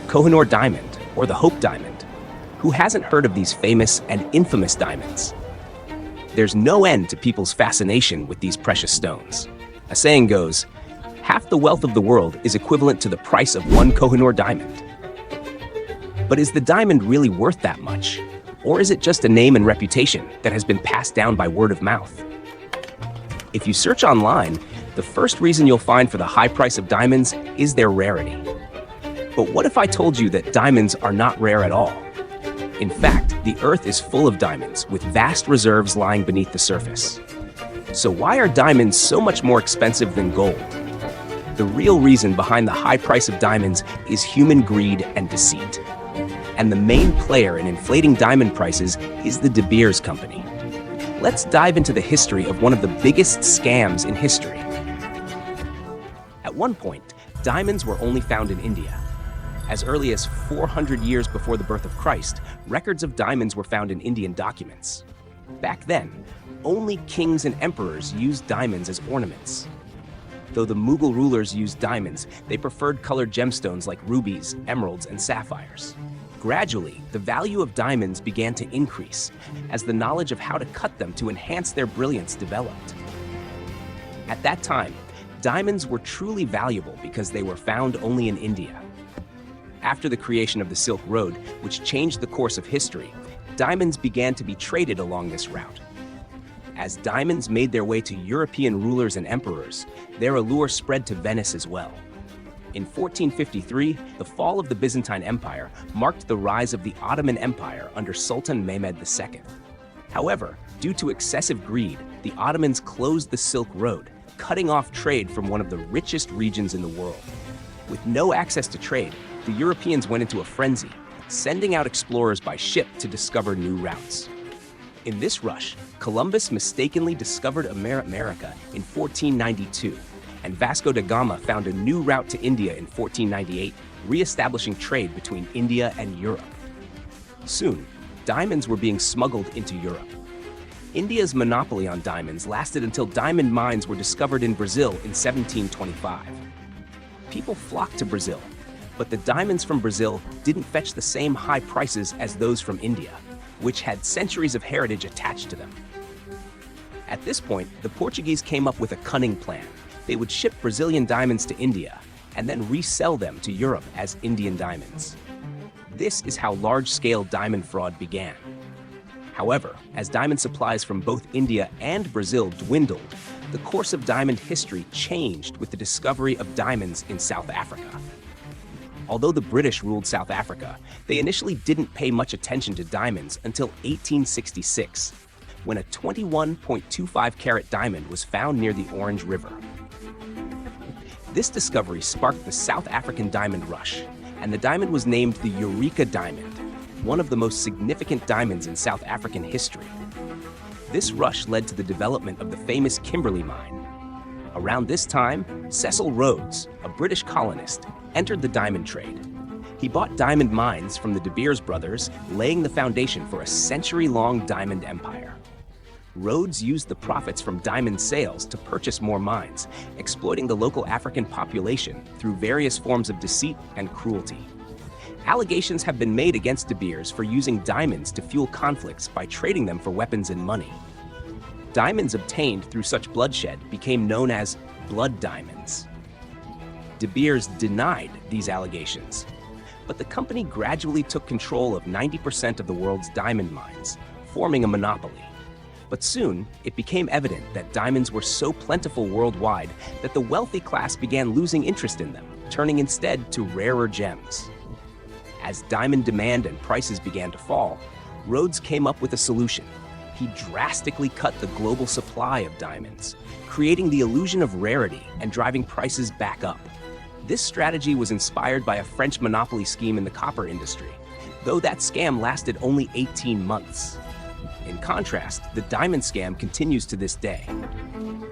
Kohinoor diamond, or the Hope diamond. Who hasn't heard of these famous and infamous diamonds? There's no end to people's fascination with these precious stones. A saying goes, half the wealth of the world is equivalent to the price of one Kohinoor diamond. But is the diamond really worth that much? Or is it just a name and reputation that has been passed down by word of mouth? If you search online, the first reason you'll find for the high price of diamonds is their rarity. But what if I told you that diamonds are not rare at all? In fact, the Earth is full of diamonds, with vast reserves lying beneath the surface. So why are diamonds so much more expensive than gold? The real reason behind the high price of diamonds is human greed and deceit. And the main player in inflating diamond prices is the De Beers Company. Let's dive into the history of one of the biggest scams in history. At one point, diamonds were only found in India. As early as 400 years before the birth of Christ, records of diamonds were found in Indian documents. Back then, only kings and emperors used diamonds as ornaments. Though the Mughal rulers used diamonds, they preferred colored gemstones like rubies, emeralds, and sapphires. Gradually, the value of diamonds began to increase as the knowledge of how to cut them to enhance their brilliance developed. At that time, diamonds were truly valuable because they were found only in India. After the creation of the Silk Road, which changed the course of history, diamonds began to be traded along this route. As diamonds made their way to European rulers and emperors, their allure spread to Venice as well. In 1453, the fall of the Byzantine Empire marked the rise of the Ottoman Empire under Sultan Mehmed II. However, due to excessive greed, the Ottomans closed the Silk Road, cutting off trade from one of the richest regions in the world. With no access to trade, the Europeans went into a frenzy, sending out explorers by ship to discover new routes. In this rush, Columbus mistakenly discovered America in 1492, and Vasco da Gama found a new route to India in 1498, re-establishing trade between India and Europe. Soon, diamonds were being smuggled into Europe. India's monopoly on diamonds lasted until diamond mines were discovered in Brazil in 1725. People flocked to Brazil, but the diamonds from Brazil didn't fetch the same high prices as those from India, which had centuries of heritage attached to them. At this point, the Portuguese came up with a cunning plan. They would ship Brazilian diamonds to India and then resell them to Europe as Indian diamonds. This is how large-scale diamond fraud began. However, as diamond supplies from both India and Brazil dwindled, the course of diamond history changed with the discovery of diamonds in South Africa. Although the British ruled South Africa, they initially didn't pay much attention to diamonds until 1866, when a 21.25 carat diamond was found near the Orange River. This discovery sparked the South African diamond rush, and the diamond was named the Eureka Diamond, one of the most significant diamonds in South African history. This rush led to the development of the famous Kimberley mine. Around this time, Cecil Rhodes, a British colonist, entered the diamond trade. He bought diamond mines from the De Beers brothers, laying the foundation for a century-long diamond empire. Rhodes used the profits from diamond sales to purchase more mines, exploiting the local African population through various forms of deceit and cruelty. Allegations have been made against De Beers for using diamonds to fuel conflicts by trading them for weapons and money. Diamonds obtained through such bloodshed became known as blood diamonds. De Beers denied these allegations, but the company gradually took control of 90% of the world's diamond mines, forming a monopoly. But soon, it became evident that diamonds were so plentiful worldwide that the wealthy class began losing interest in them, turning instead to rarer gems. As diamond demand and prices began to fall, Rhodes came up with a solution. He drastically cut the global supply of diamonds, creating the illusion of rarity and driving prices back up. This strategy was inspired by a French monopoly scheme in the copper industry, though that scam lasted only 18 months. In contrast, the diamond scam continues to this day.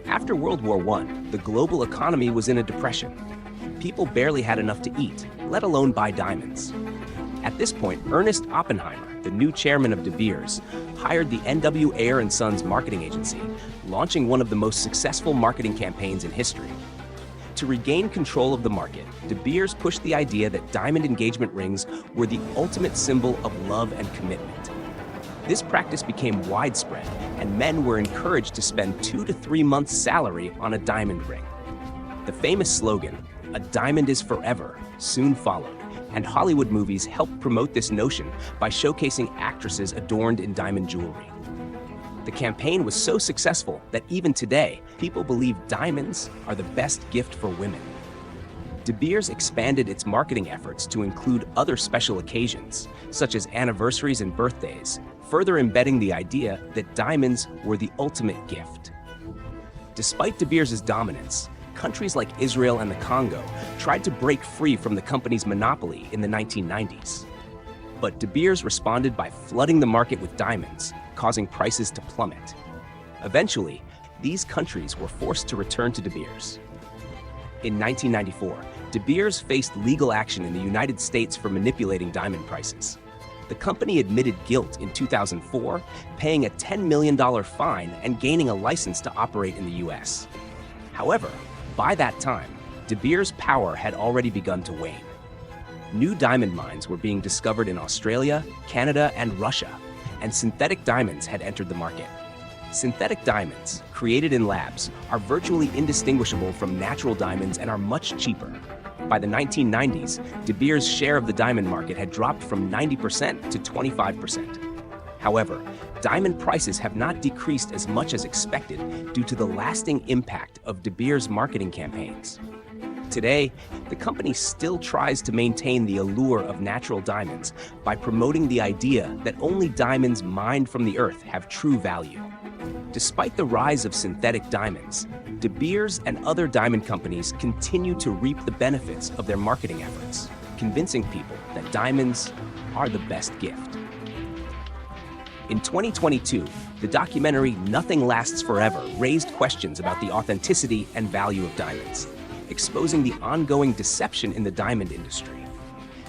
After World War I, the global economy was in a depression. People barely had enough to eat, let alone buy diamonds. At this point, Ernest Oppenheimer, the new chairman of De Beers, hired the N.W. Ayer & Sons marketing agency, launching one of the most successful marketing campaigns in history. To regain control of the market, De Beers pushed the idea that diamond engagement rings were the ultimate symbol of love and commitment. This practice became widespread, and men were encouraged to spend 2 to 3 months' salary on a diamond ring. The famous slogan, "A diamond is forever," soon followed, and Hollywood movies helped promote this notion by showcasing actresses adorned in diamond jewelry. The campaign was so successful that even today, people believe diamonds are the best gift for women. De Beers expanded its marketing efforts to include other special occasions, such as anniversaries and birthdays, further embedding the idea that diamonds were the ultimate gift. Despite De Beers' dominance, countries like Israel and the Congo tried to break free from the company's monopoly in the 1990s. But De Beers responded by flooding the market with diamonds, causing prices to plummet. Eventually, these countries were forced to return to De Beers. In 1994, De Beers faced legal action in the United States for manipulating diamond prices. The company admitted guilt in 2004, paying a $10 million fine and gaining a license to operate in the US. However, by that time, De Beers' power had already begun to wane. New diamond mines were being discovered in Australia, Canada, and Russia, and synthetic diamonds had entered the market. Synthetic diamonds, created in labs, are virtually indistinguishable from natural diamonds and are much cheaper. By the 1990s, De Beers' share of the diamond market had dropped from 90% to 25%. However, diamond prices have not decreased as much as expected due to the lasting impact of De Beers' marketing campaigns. Today, the company still tries to maintain the allure of natural diamonds by promoting the idea that only diamonds mined from the earth have true value. Despite the rise of synthetic diamonds, De Beers and other diamond companies continue to reap the benefits of their marketing efforts, convincing people that diamonds are the best gift. In 2022, the documentary Nothing Lasts Forever raised questions about the authenticity and value of diamonds, exposing the ongoing deception in the diamond industry.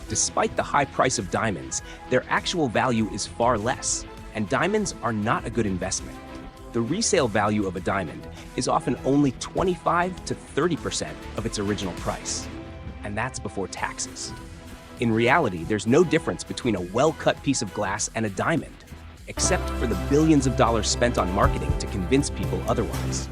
Despite the high price of diamonds, their actual value is far less, and diamonds are not a good investment. The resale value of a diamond is often only 25 to 30% of its original price, and that's before taxes. In reality, there's no difference between a well-cut piece of glass and a diamond, except for the billions of dollars spent on marketing to convince people otherwise.